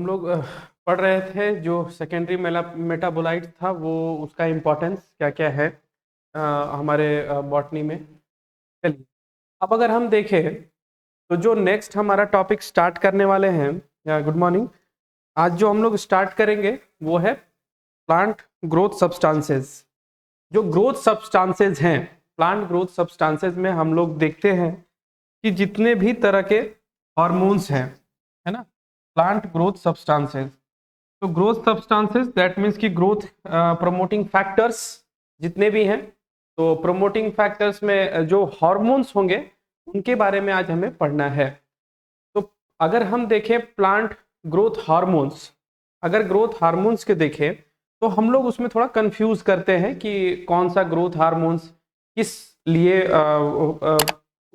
लोग पढ़ रहे थे जो सेकेंडरी मेटाबोलाइट था, वो उसका इम्पोर्टेंस क्या क्या है हमारे बॉटनी में। चलिए, अब अगर हम देखें तो जो नेक्स्ट हमारा टॉपिक स्टार्ट करने वाले हैं, या गुड मॉर्निंग, आज जो हम लोग स्टार्ट करेंगे वो है प्लांट ग्रोथ सब्सटेंसेस। जो ग्रोथ सब्सटेंसेस हैं, प्लांट ग्रोथ सब्सटेंसेस में हम लोग देखते हैं कि जितने भी तरह के हार्मोन्स हैं, है ना, प्लांट ग्रोथ सब्सटेंसेस। तो ग्रोथ सब्सटेंसेस दैट मीन्स कि ग्रोथ प्रमोटिंग फैक्टर्स जितने भी हैं, तो प्रमोटिंग फैक्टर्स में जो हार्मोन्स होंगे उनके बारे में आज हमें पढ़ना है। तो अगर हम देखें प्लांट ग्रोथ हार्मोन्स, अगर ग्रोथ हार्मोन्स के देखें तो हम लोग उसमें थोड़ा कंफ्यूज करते हैं कि कौन सा ग्रोथ हार्मोन्स किस लिए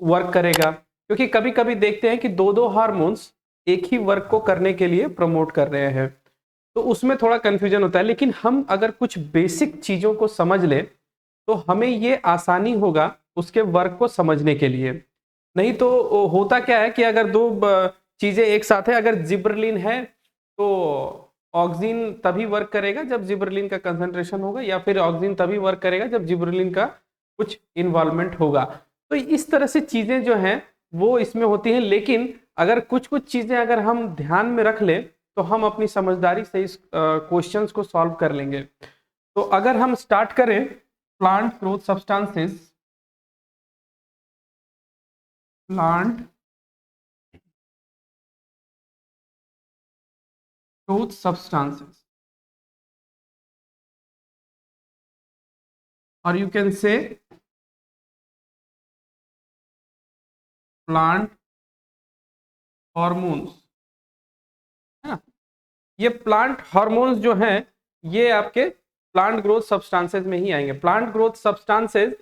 वर्क करेगा, क्योंकि कभी कभी देखते हैं कि दो दो हार्मोन्स एक ही वर्क को करने के लिए प्रमोट कर रहे हैं, तो उसमें थोड़ा कंफ्यूजन होता है। लेकिन हम अगर कुछ बेसिक चीजों को समझ ले तो हमें ये आसानी होगा उसके वर्क को समझने के लिए। नहीं तो होता क्या है कि अगर दो चीजें एक साथ है, अगर जिब्रेलिन है तो ऑक्सीजन तभी वर्क करेगा जब जिब्रेलिन का कंसंट्रेशन होगा, या फिर ऑक्सीजन तभी वर्क करेगा जब जिब्रेलिन का कुछ इन्वॉल्वमेंट होगा। तो इस तरह से चीजें जो हैं वो इसमें होती हैं। लेकिन अगर कुछ कुछ चीजें अगर हम ध्यान में रख ले तो हम अपनी समझदारी से इस क्वेश्चंस को सॉल्व कर लेंगे। तो अगर हम स्टार्ट करें plant growth substances, plant growth substances, और you can say plant hormones, है ना। ये प्लांट हार्मोन्स जो हैं ये आपके प्लांट ग्रोथ सब्सटेंसेस में ही आएंगे। प्लांट ग्रोथ सब्सटेंसेस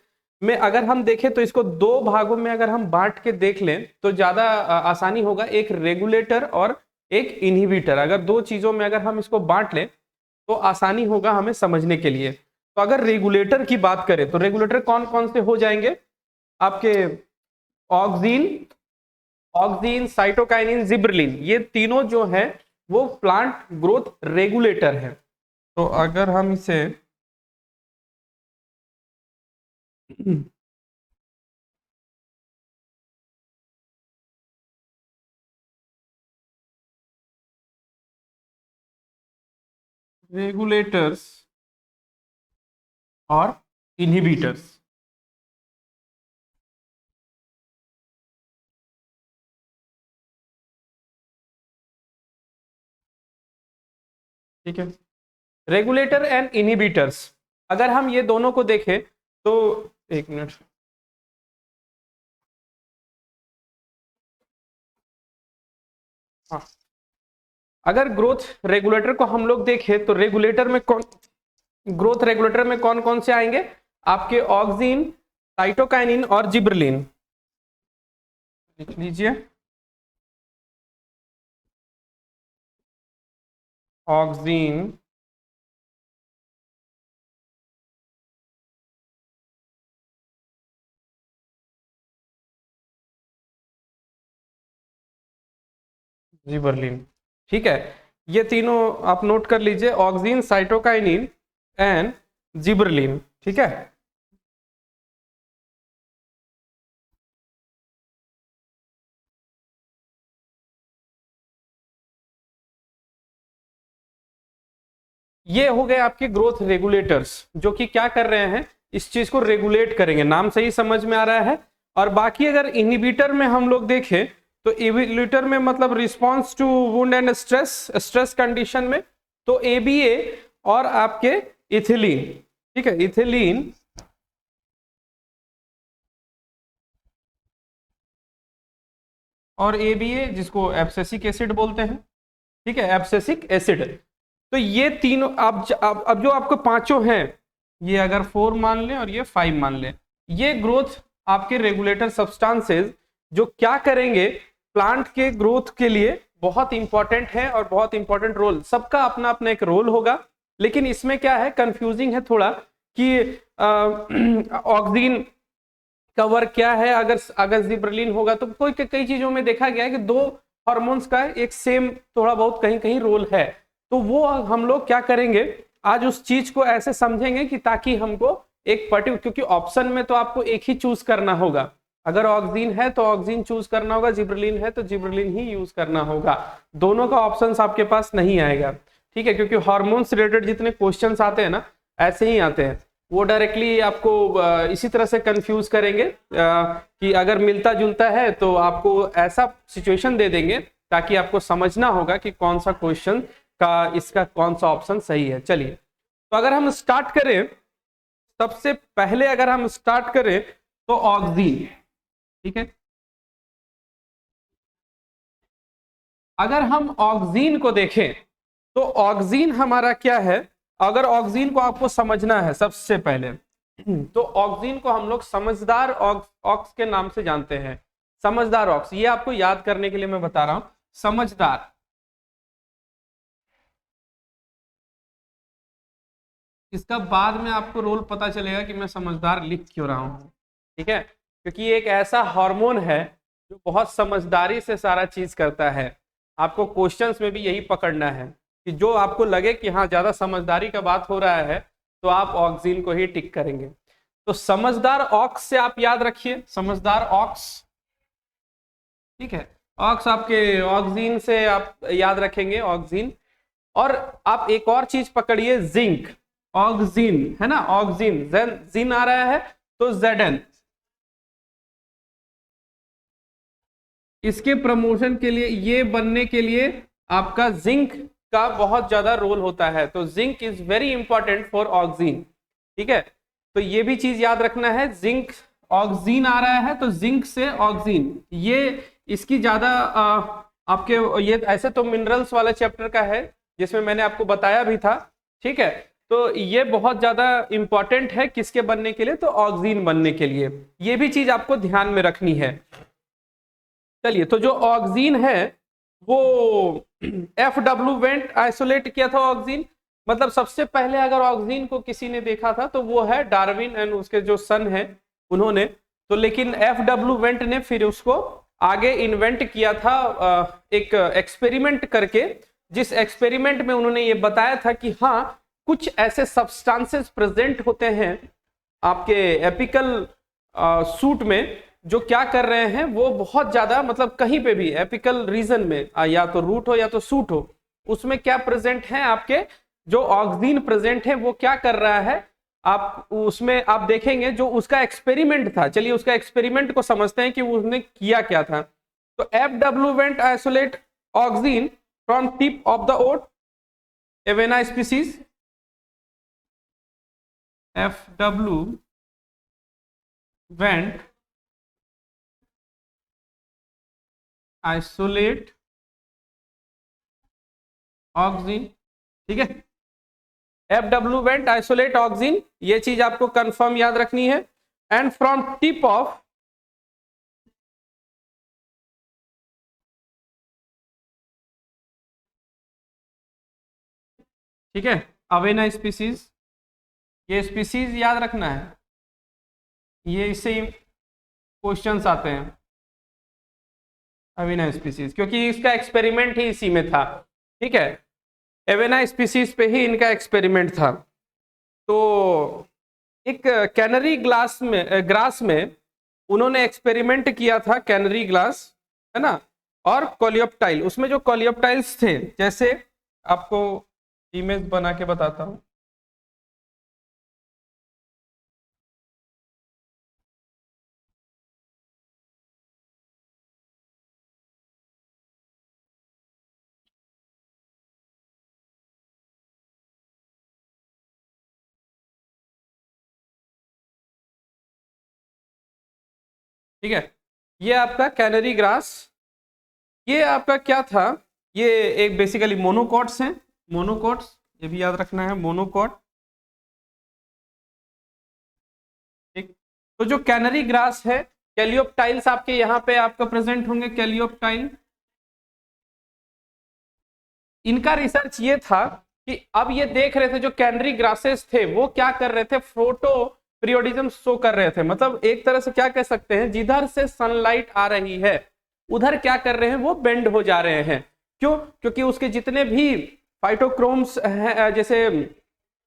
में अगर हम देखें तो इसको दो भागों में अगर हम बांट के देख लें तो ज्यादा आसानी होगा, एक रेगुलेटर और एक इनहिबिटर। अगर दो चीजों में अगर हम इसको बांट लें तो आसानी होगा हमें समझने के लिए। तो अगर रेगुलेटर की बात करें तो रेगुलेटर कौन कौन से हो जाएंगे आपके? ऑक्सीन, ऑक्सीन, साइटोकाइनिन, जिब्रेलिन, ये तीनों जो है वो प्लांट ग्रोथ रेगुलेटर है। तो अगर हम इसे रेगुलेटर्स और इनहिबिटर्स, ठीक है, रेगुलेटर एंड इनहिबिटर्स, अगर हम ये दोनों को देखें तो एक मिनट, हाँ, अगर ग्रोथ रेगुलेटर को हम लोग देखें तो रेगुलेटर में कौन, ग्रोथ रेगुलेटर में कौन कौन से आएंगे आपके? ऑक्सीन, साइटोकाइनिन और जिब्रेलिन। लिख लीजिए, ऑक्सीन, जिबरलिन, ठीक है। ये तीनों आप नोट कर लीजिए, ऑक्सीन, साइटोकाइनिन एंड जिबरलिन, ठीक है। ये हो गए आपके ग्रोथ रेगुलेटर्स जो कि क्या कर रहे हैं, इस चीज को रेगुलेट करेंगे, नाम से ही समझ में आ रहा है। और बाकी अगर इनहिबिटर में हम लोग देखें तो इनहिबिटर में मतलब response to wound and stress, stress condition में, तो एबीए और आपके इथिलीन, ठीक है, इथिलीन और एबीए जिसको एब्सिसिक एसिड बोलते हैं, ठीक है, एब्सिसिक एसिड। तो ये तीनों अब जो आपको पांचों हैं, ये अगर 4 मान लें और ये 5 मान लें, ये ग्रोथ आपके रेगुलेटर सब्सटेंसेस जो क्या करेंगे प्लांट के ग्रोथ के लिए बहुत इंपॉर्टेंट है, और बहुत इंपॉर्टेंट रोल, सबका अपना अपना एक रोल होगा। लेकिन इसमें क्या है, कंफ्यूजिंग है थोड़ा कि ऑक्सीजन का वर्क क्या है, अगर अगर जिब्रेलिन होगा तो कोई कई चीजों में देखा गया है कि दो हार्मोन्स का एक सेम थोड़ा बहुत कहीं कहीं रोल है। तो वो हम लोग क्या करेंगे, आज उस चीज को ऐसे समझेंगे कि ताकि हमको एक पर्टिकुलर, क्योंकि ऑप्शन में तो आपको एक ही चूज करना होगा, अगर ऑक्सीन है तो ऑक्सीन चूज करना होगा, जिब्रेलिन है तो जिब्रेलिन ही यूज करना होगा, दोनों का ऑप्शंस आपके पास नहीं आएगा। ठीक है, क्योंकि हार्मोन्स रिलेटेड जितने क्वेश्चंस आते हैं ना ऐसे ही आते हैं, वो डायरेक्टली आपको इसी तरह से कंफ्यूज करेंगे कि अगर मिलता जुलता है तो आपको ऐसा सिचुएशन दे देंगे ताकि आपको समझना होगा कि कौन सा क्वेश्चन का इसका कौन सा ऑप्शन सही है। चलिए, तो अगर हम स्टार्ट करें, सबसे पहले अगर हम स्टार्ट करें तो ऑक्सीन। ठीक है, अगर हम ऑक्सीन को देखें तो ऑक्सीन हमारा क्या है, अगर ऑक्सीन को आपको समझना है सबसे पहले तो ऑक्सीन को हम लोग समझदार ऑक्स के नाम से जानते हैं। समझदार ऑक्स, ये आपको याद करने के लिए मैं बता रहा हूं, समझदार। इसका बाद में आपको रोल पता चलेगा कि मैं समझदार लिख क्यों रहा हूं। ठीक है, क्योंकि ये एक ऐसा हार्मोन है जो बहुत समझदारी से सारा चीज करता है। आपको क्वेश्चंस में भी यही पकड़ना है कि जो आपको लगे कि हाँ ज्यादा समझदारी का बात हो रहा है तो आप ऑक्सीन को ही टिक करेंगे। तो समझदार ऑक्स से आप याद रखिए, समझदार ऑक्स। ठीक है, ऑक्स आपके ऑक्सीन से आप याद रखेंगे, ऑक्सीन। और आप एक और चीज पकड़िए, जिंक, ऑक्सीन है ना, ऑक्सीन, जिन आ रहा है तो Zn। इसके प्रमोशन के लिए, ये बनने के लिए आपका जिंक का बहुत ज्यादा रोल होता है, तो zinc is very important for oxygen. ठीक है, तो ये भी चीज याद रखना है, जिंक, ऑक्सीन आ रहा है तो जिंक से ऑक्सीन, ये इसकी ज्यादा आपके ये ऐसे तो मिनरल्स वाला चैप्टर का है जिसमें मैंने आपको बताया भी था। ठीक है, तो ये बहुत ज्यादा इंपॉर्टेंट है किसके बनने के लिए, तो ऑक्सीन बनने के लिए, ये भी चीज आपको ध्यान में रखनी है। चलिए, तो जो ऑक्सीन है वो FW वेंट आइसोलेट किया था ऑक्सीन, मतलब सबसे पहले अगर ऑक्सीन को किसी ने देखा था तो वो है डार्विन एंड उसके जो सन है उन्होंने, तो लेकिन FW वेंट ने फिर उसको आगे इन्वेंट किया था एक एक्सपेरिमेंट करके, जिस एक्सपेरिमेंट में उन्होंने ये बताया था कि हाँ कुछ ऐसे सब्सटेंसेस प्रेजेंट होते हैं आपके एपिकल सूट में जो क्या कर रहे हैं, वो बहुत ज्यादा मतलब कहीं पे भी एपिकल रीजन में या तो रूट हो या तो सूट हो, उसमें क्या प्रेजेंट है आपके, जो ऑक्सीन प्रेजेंट है वो क्या कर रहा है, आप उसमें आप देखेंगे जो उसका एक्सपेरिमेंट था। चलिए उसका एक्सपेरिमेंट को समझते हैं कि उसने किया क्या था। तो FW Went isolate auxin from tip of the oat Avena species, FW Went isolate auxin. ठीक है, FW वेंट आइसोलेट ऑक्सीन, ये चीज आपको कंफर्म याद रखनी है। एंड फ्रॉम टिप ऑफ ठीक है अवेना स्पीसीज, ये स्पीसीज याद रखना है, ये इससे ही क्वेश्चंस आते हैं, अवेना स्पीसीज, क्योंकि इसका एक्सपेरिमेंट ही इसी में था। ठीक है, एवेना स्पीसीज पे ही इनका एक्सपेरिमेंट था। तो एक कैनरी ग्रास में उन्होंने एक्सपेरिमेंट किया था, कैनरी ग्लास है ना, और कोलियोप्टाइल, उसमें जो कोलियोप्टाइल्स थे, जैसे आपको इमेज बना के बताता हूं, ठीक है, ये आपका कैनरी ग्रास, ये आपका क्या था, ये एक बेसिकली मोनोकॉट्स हैं, मोनोकॉट्स, ये भी याद रखना है, मोनोकॉट। ठीक, तो जो कैनरी ग्रास है, कैलियोप्टाइल्स आपके यहाँ पे आपका प्रेजेंट होंगे, कैलियोप्टाइल। इनका रिसर्च ये था कि अब ये देख रहे थे जो कैनरी ग्रासेस थे वो क्या कर रहे थे, फोटो पीरियोडिज्म शो कर रहे थे, मतलब एक तरह से क्या कह सकते हैं, जिधर से सनलाइट आ रही है उधर क्या कर रहे हैं, वो बेंड हो जा रहे हैं। क्यों? क्योंकि उसके जितने भी फाइटोक्रोम्स हैं, जैसे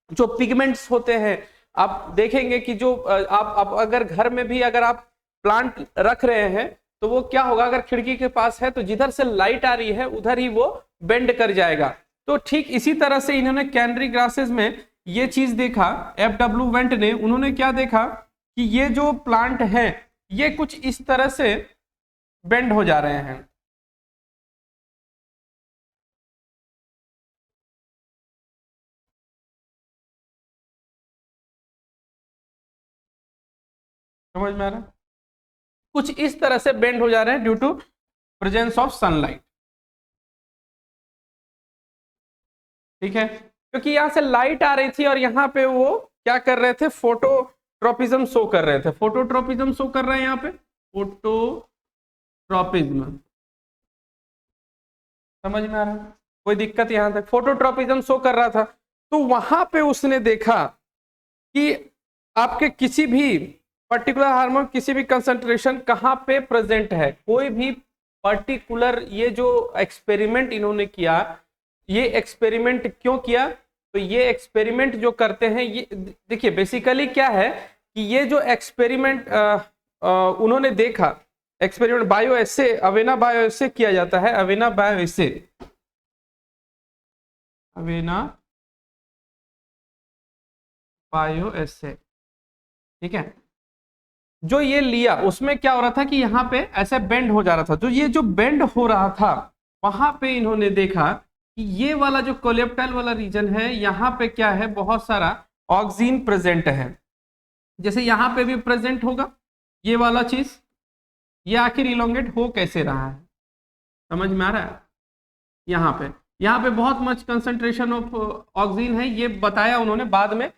जो पिगमेंट्स होते हैं, आप देखेंगे कि जो आप अगर घर में भी अगर आप प्लांट रख रहे हैं तो वो क्या होगा, अगर खिड़की के पास है तो जिधर से लाइट आ रही है उधर ही वो बेंड कर जाएगा। तो ठीक इसी तरह से इन्होंने कैनरी ग्रासेस में ये चीज देखा, FW वेंट ने, उन्होंने क्या देखा कि ये जो प्लांट है ये कुछ इस तरह से बेंड हो जा रहे हैं। समझ में आ रहा है? कुछ इस तरह से बेंड हो जा रहे हैं due to presence of sunlight. ठीक है, क्योंकि यहां से लाइट आ रही थी और यहाँ पे वो क्या कर रहे थे, फोटोट्रोपिज्म शो कर रहे थे। फोटोट्रोपिज्म शो कर रहे हैं यहाँ पे, फोटोट्रोपिज्म। समझ में आ रहा है? कोई दिक्कत यहां तक? फोटोट्रोपिज्म शो कर रहा था, तो वहां पे उसने देखा कि आपके किसी भी पर्टिकुलर हार्मोन किसी भी कंसंट्रेशन कहाँ पे प्रेजेंट है, कोई भी पर्टिकुलर। ये जो एक्सपेरिमेंट इन्होंने किया, ये एक्सपेरिमेंट क्यों किया, तो ये एक्सपेरिमेंट जो करते हैं, ये देखिए बेसिकली क्या है कि ये जो एक्सपेरिमेंट उन्होंने देखा, एक्सपेरिमेंट बायो एसे, अवेना बायो एसे किया जाता है, अवेना बायो एसे, अवेना बायो एसे। ठीक है, जो ये लिया उसमें क्या हो रहा था कि यहाँ पे ऐसे बेंड हो जा रहा था। तो ये जो बेंड हो रहा था वहां पे इन्होंने देखा कि ये वाला जो कोलेप्टाइल वाला रीजन है, यहाँ पे क्या है, बहुत सारा ऑक्सीन प्रेजेंट है। जैसे यहाँ पे भी प्रेजेंट होगा ये वाला चीज, ये आखिर इलोंगेट हो कैसे रहा है, समझ में आ रहा है? यहाँ पे बहुत मच कंसंट्रेशन ऑफ ऑक्सीन है, ये बताया उन्होंने बाद में।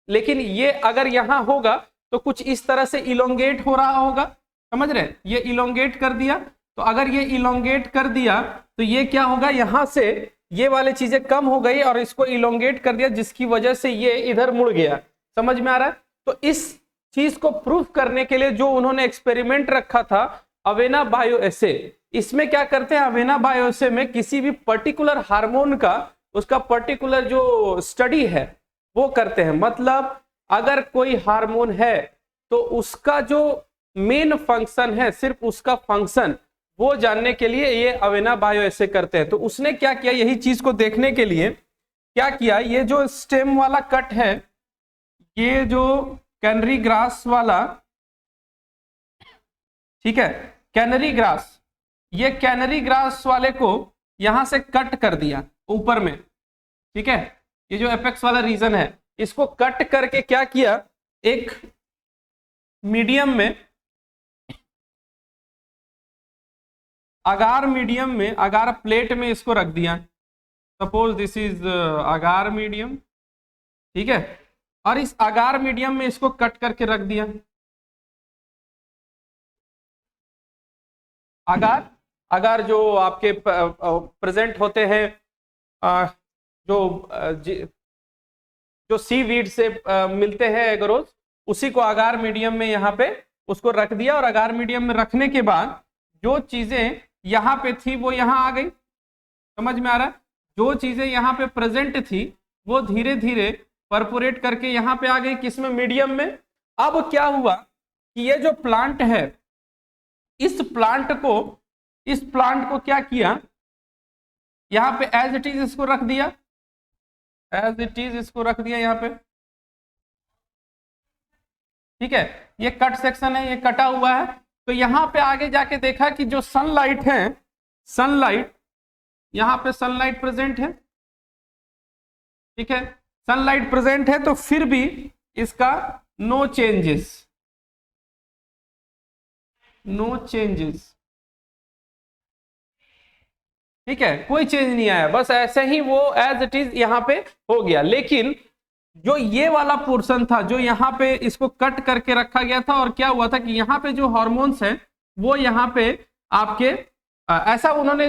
लेकिन ये अगर यहाँ होगा तो कुछ इस तरह से इलोंगेट हो रहा होगा, समझ रहे हैं? ये इलोंगेट कर दिया, तो अगर ये इलोंगेट कर दिया तो ये क्या होगा, यहां से ये वाली चीजें कम हो गई और इसको इलोंगेट कर दिया, जिसकी वजह से ये इधर मुड़ गया। समझ में आ रहा है? तो इस चीज को प्रूफ करने के लिए जो उन्होंने एक्सपेरिमेंट रखा था, अवेना बायो एसे, इसमें क्या करते हैं, अवेना बायो एसे में किसी भी पर्टिकुलर हार्मोन का, उसका पर्टिकुलर जो स्टडी है वो करते हैं। मतलब अगर कोई हार्मोन है तो उसका जो मेन फंक्शन है, सिर्फ उसका फंक्शन वो जानने के लिए ये अवेना बायो एसे करते हैं। तो उसने क्या किया, यही चीज को देखने के लिए क्या किया, ये जो स्टेम वाला कट है, ये जो कैनरी ग्रास वाला, ठीक है, कैनरी ग्रास, ये कैनरी ग्रास वाले को यहां से कट कर दिया ऊपर में। ठीक है, ये जो एपेक्स वाला रीजन है इसको कट करके क्या किया, एक मीडियम में, अगार मीडियम में, अगार प्लेट में इसको रख दिया। Suppose this is agar medium, ठीक है, और इस अगार मीडियम में इसको कट करके रख दिया। अगार, अगार जो आपके प्रेजेंट होते हैं, जो सी वीड से मिलते हैं एगरोज, उसी को अगार मीडियम में यहाँ पे उसको रख दिया। और अगार मीडियम में रखने के बाद जो चीजें यहाँ पे थी वो यहाँ आ गई। समझ में आ रहा है? जो चीजें यहाँ पे प्रेजेंट थी वो धीरे धीरे परपोरेट करके यहाँ पे आ गई, किसमें, मीडियम में। अब क्या हुआ कि ये जो प्लांट है, इस प्लांट को क्या किया, यहाँ पे एज इट इज इसको रख दिया, एज इट इज इसको रख दिया यहाँ पे। ठीक है, ये कट सेक्शन है, ये कटा हुआ है। तो यहाँ पे आगे जाके देखा कि जो सनलाइट है, सनलाइट, यहाँ पे सनलाइट प्रेजेंट है। ठीक है, सनलाइट प्रेजेंट है, तो फिर भी इसका नो चेंजेस, नो चेंजेस। ठीक है, कोई चेंज नहीं आया, बस ऐसे ही वो एज इट इज यहाँ पे हो गया। लेकिन जो ये वाला पोर्शन था, जो यहाँ पे इसको कट करके रखा गया था, और क्या हुआ था कि यहाँ पे जो हार्मोन्स हैं वो यहाँ पे आपके ऐसा उन्होंने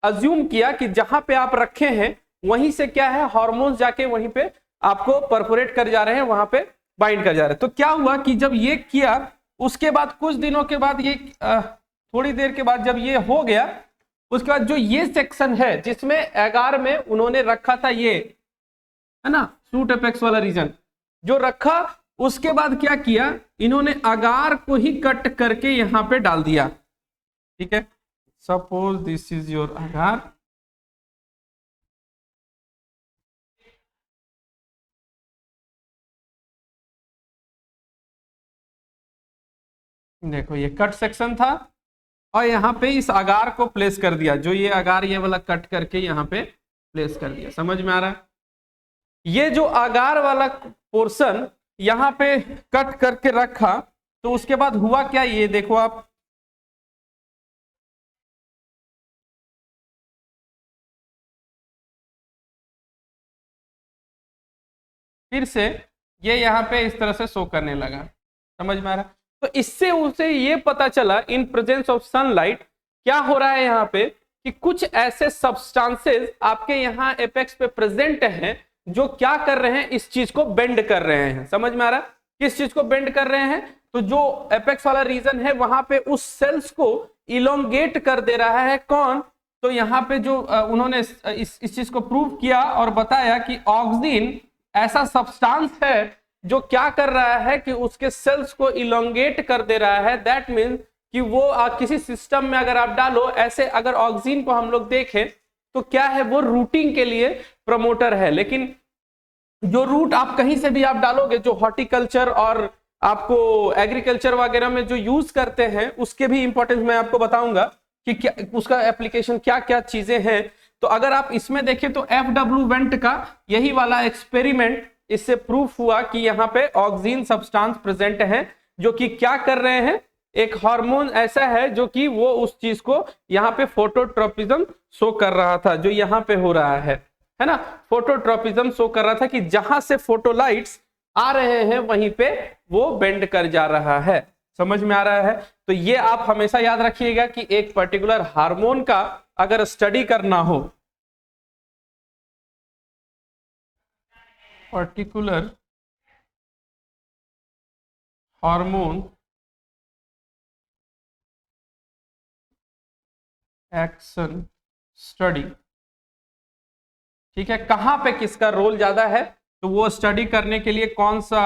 अज्यूम किया कि जहां पे आप रखे हैं वहीं से क्या है, हार्मोन्स जाके वहीं पे आपको परफोरेट कर जा रहे हैं, वहां पे बाइंड कर जा रहे हैं। तो क्या हुआ कि जब ये किया, उसके बाद कुछ दिनों के बाद ये थोड़ी देर के बाद जब ये हो गया, उसके बाद जो ये सेक्शन है जिसमें एगार में उन्होंने रखा था, ये है ना शूट अपेक्स वाला रीजन जो रखा, उसके बाद क्या किया इन्होंने अगार को ही कट करके यहां पे डाल दिया। ठीक है, सपोज दिस इज योर अगार, देखो ये कट सेक्शन था और यहाँ पे इस अगार को प्लेस कर दिया, जो ये अगार ये वाला कट करके यहाँ पे प्लेस कर दिया। समझ में आ रहा है? ये जो अगार वाला पोर्शन यहाँ पे कट करके रखा, तो उसके बाद हुआ क्या, ये देखो आप, फिर से ये यहाँ पे इस तरह से शो करने लगा। समझ में आ रहा? तो इससे उसे ये पता चला इन प्रेजेंस ऑफ सनलाइट क्या हो रहा है यहाँ पे, कि कुछ ऐसे सब्सटेंसेस आपके यहाँ एपेक्स पे प्रेजेंट हैं जो क्या कर रहे हैं, इस चीज को बेंड कर रहे हैं। समझ में आ रहा? किस चीज को बेंड कर रहे हैं? तो जो एपेक्स वाला रीजन है वहां पे उस सेल्स को इलोंगेट कर दे रहा है। कौन? तो यहाँ पे जो उन्होंने इस चीज को प्रूव किया और बताया कि ऑक्सीन ऐसा सब्सटेंस है जो क्या कर रहा है कि उसके सेल्स को इलोंगेट कर दे रहा है। दैट मीन्स कि वो किसी सिस्टम में अगर आप डालो, ऐसे अगर ऑक्सीजन को हम लोग देखें तो क्या है, वो रूटिंग के लिए प्रमोटर है। लेकिन जो रूट आप कहीं से भी आप डालोगे, जो हॉर्टिकल्चर और आपको एग्रीकल्चर वगैरह में जो यूज करते हैं, उसके भी इंपॉर्टेंस मैं आपको बताऊंगा कि क्या उसका एप्लीकेशन क्या क्या चीजें हैं। तो अगर आप इसमें देखें तो FW वेंट का यही वाला एक्सपेरिमेंट, इससे प्रूफ हुआ कि यहाँ पे ऑक्सीजन सब्सटेंस प्रेजेंट है जो कि क्या कर रहे हैं, एक हार्मोन ऐसा है जो कि वो उस चीज को यहाँ पे फोटोट्रोपिज्म शो कर रहा था, जो यहाँ पे हो रहा है ना, फोटोट्रोपिज्म शो कर रहा था कि जहां से फोटोलाइट्स आ रहे हैं वहीं पे वो बेंड कर जा रहा है। समझ में आ रहा है? तो ये आप हमेशा याद रखिएगा कि एक पर्टिकुलर हार्मोन का अगर स्टडी करना हो, पर्टिकुलर हार्मोन एक्शन स्टडी, ठीक है, कहां पे किसका रोल ज्यादा है, तो वो स्टडी करने के लिए कौन सा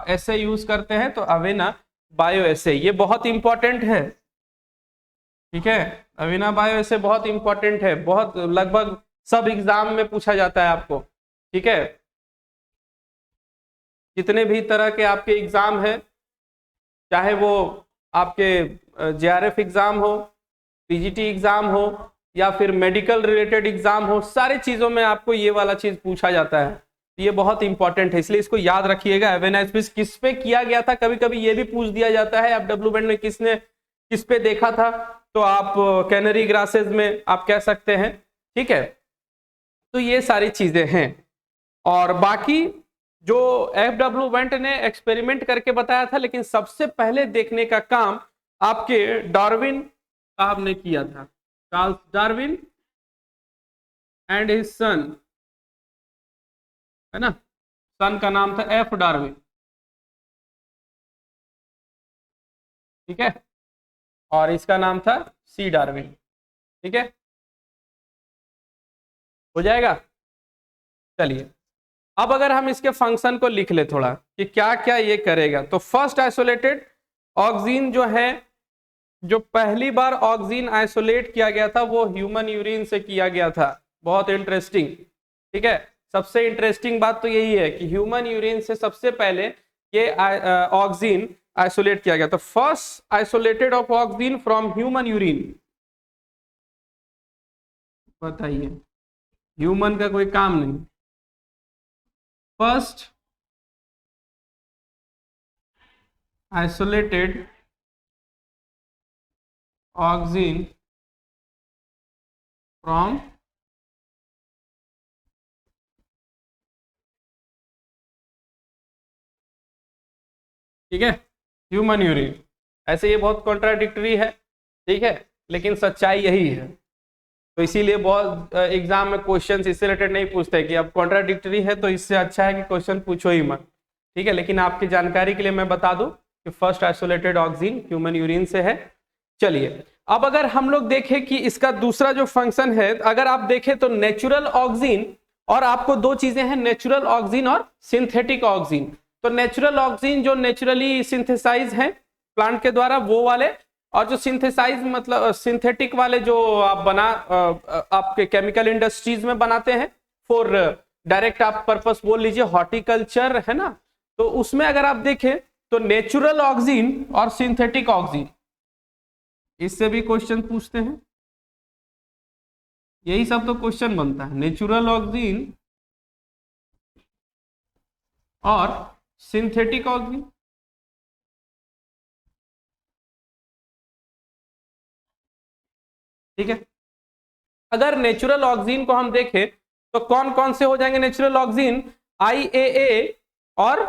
एसे यूज करते हैं, तो अवेना बायो एसे, ये बहुत इंपॉर्टेंट है। ठीक है, अवेना बायो एसे बहुत इंपॉर्टेंट है, बहुत लगभग सब एग्जाम में पूछा जाता है आपको। ठीक है, जितने भी तरह के आपके एग्जाम है, चाहे वो आपके JRF एग्जाम हो, PGT एग्जाम हो या फिर मेडिकल रिलेटेड एग्जाम हो, सारी चीजों में आपको ये वाला चीज पूछा जाता है। ये बहुत इंपॉर्टेंट है, इसलिए इसको याद रखिएगा। अवेना स्पीच किस पे किया गया था, कभी कभी ये भी पूछ दिया जाता है, FW बैंड में किसने किस पे देखा था, तो आप कैनरी ग्रासेस में आप कह सकते हैं। ठीक है, तो ये सारी चीजें हैं। और बाकी जो FW वेंट ने एक्सपेरिमेंट करके बताया था, लेकिन सबसे पहले देखने का काम आपके डार्विन साहब ने किया था, Charles Darwin and his son, है ना, सन का नाम था F डार्विन। ठीक है, और इसका नाम था C डार्विन। ठीक है, हो जाएगा। चलिए, अब अगर हम इसके फंक्शन को लिख ले थोड़ा कि क्या क्या ये करेगा, तो फर्स्ट आइसोलेटेड ऑक्सीजन जो है, जो पहली बार ऑक्सीजन आइसोलेट किया गया था वो ह्यूमन यूरिन से किया गया था। बहुत इंटरेस्टिंग। ठीक है, सबसे इंटरेस्टिंग बात तो यही है कि ह्यूमन यूरिन से सबसे पहले ये ऑक्सीजन आइसोलेट किया गया। तो first isolated of oxygen from human urine, बताइए, ह्यूमन का कोई काम नहीं। फर्स्ट आइसोलेटेड ऑक्सीजन फ्रॉम ठीक है ह्यूमन यूरिन। ऐसे ये बहुत कॉन्ट्राडिक्टरी है, ठीक है, लेकिन सच्चाई यही है। तो इसीलिए बहुत एग्जाम में क्वेश्चन इससे रिलेटेड नहीं पूछते कि अब कॉन्ट्राडिक्टरी है तो इससे अच्छा है कि क्वेश्चन पूछो ही मत। ठीक है, लेकिन आपकी जानकारी के लिए मैं बता दूं कि first isolated oxygen human urine से है। चलिए, अब अगर हम लोग देखें कि इसका दूसरा जो फंक्शन है, अगर आप देखें तो नेचुरल ऑक्सीजन, और आपको दो चीजें हैं, नेचुरल ऑक्सीजन और सिंथेटिक ऑक्सीजन। तो नेचुरल ऑक्सीजन जो नेचुरली सिंथेसाइज है प्लांट के द्वारा, वो वाले, और जो सिंथेसाइज मतलब सिंथेटिक वाले जो आप आपके केमिकल इंडस्ट्रीज में बनाते हैं फॉर डायरेक्ट आप पर्पस बोल लीजिए हॉर्टिकल्चर, है ना। तो उसमें अगर आप देखें तो नेचुरल ऑक्सीजन और सिंथेटिक ऑक्सीजन, इससे भी क्वेश्चन पूछते हैं, यही सब तो क्वेश्चन बनता है, नेचुरल ऑक्सीजन और सिंथेटिक ऑक्सीजन। ठीक है, अगर नेचुरल ऑक्सीजन को हम देखें तो कौन कौन से हो जाएंगे नेचुरल ऑक्सीजन, IAA और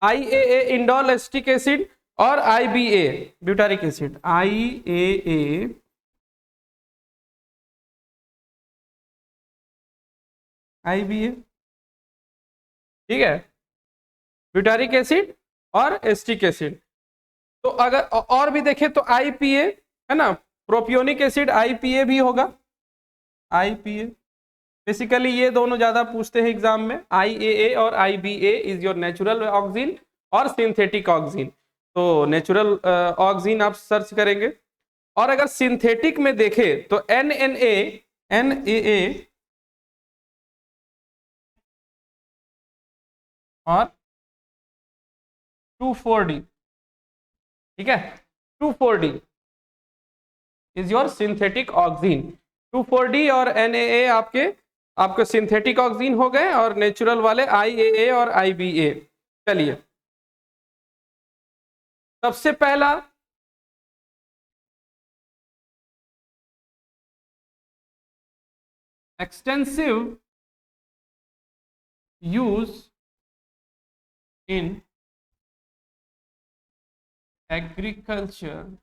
IAA इंडोल एसिटिक एसिड, और IBA butyric acid, IAA IBA, ठीक है, ब्यूटारिक एसिड और एसिटिक एसिड। तो अगर और भी देखें तो IPA, है ना, प्रोपियोनिक एसिड, IPA भी होगा, IPA। बेसिकली ये दोनों ज्यादा पूछते हैं एग्जाम में, IAA और IBA is your natural oxygen और सिंथेटिक ऑक्सीजन। तो नेचुरल ऑक्सीजन आप सर्च करेंगे। और अगर सिंथेटिक में देखें तो NNA, NAA और 2,4-D, ठीक है, 2,4-D is your synthetic oxygen. 2,4-D और NAA आपके सिंथेटिक ऑक्सीजन हो गए, और नेचुरल वाले IAA और IBA। चलिए, सबसे पहला एक्सटेंसिव यूज इन एग्रीकल्चर